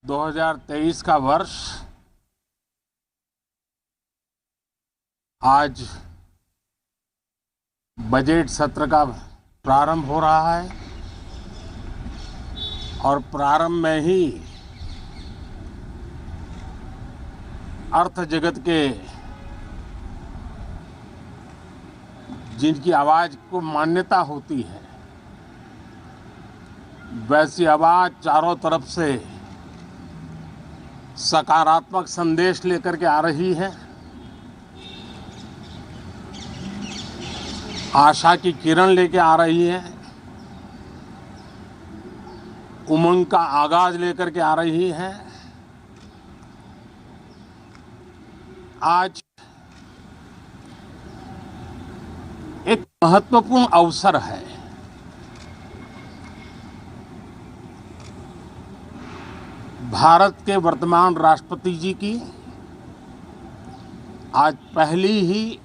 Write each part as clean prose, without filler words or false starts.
2023 का वर्ष आज बजट सत्र का प्रारंभ हो रहा है और प्रारंभ में ही अर्थ जगत के जिनकी आवाज को मान्यता होती है वैसी आवाज चारों तरफ से सकारात्मक संदेश लेकर के आ रही है। आशा की किरण लेके आ रही है, उमंग का आगाज लेकर के आ रही है। आज एक महत्वपूर्ण अवसर है। भारत के वर्तमान राष्ट्रपति जी की आज पहली ही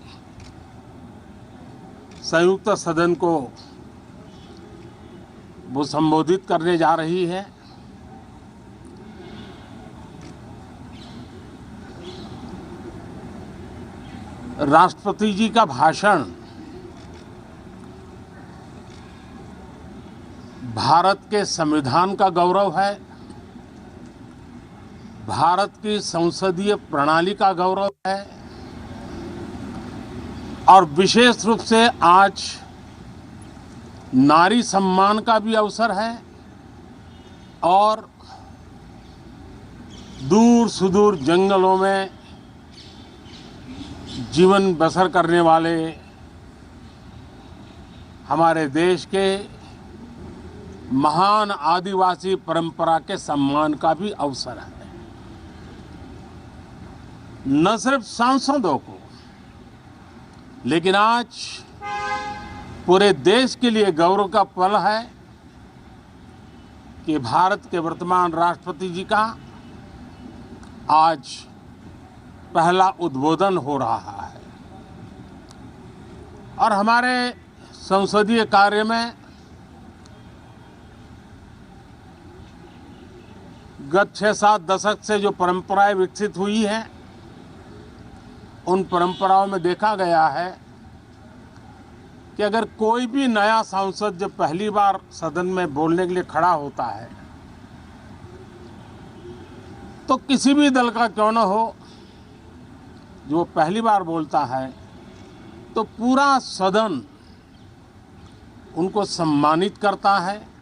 संयुक्त सदन को वो संबोधित करने जा रही है। राष्ट्रपति जी का भाषण भारत के संविधान का गौरव है, भारत की संसदीय प्रणाली का गौरव है और विशेष रूप से आज नारी सम्मान का भी अवसर है और दूर सुदूर जंगलों में जीवन बसर करने वाले हमारे देश के महान आदिवासी परंपरा के सम्मान का भी अवसर है। न सिर्फ सांसदों को लेकिन आज पूरे देश के लिए गौरव का पल है कि भारत के वर्तमान राष्ट्रपति जी का आज पहला उद्बोधन हो रहा है और हमारे संसदीय कार्य में गत 6-7 दशक से जो परंपराएं विकसित हुई हैं उन परंपराओं में देखा गया है कि अगर कोई भी नया सांसद जब पहली बार सदन में बोलने के लिए खड़ा होता है तो किसी भी दल का क्यों न हो, जो पहली बार बोलता है तो पूरा सदन उनको सम्मानित करता है।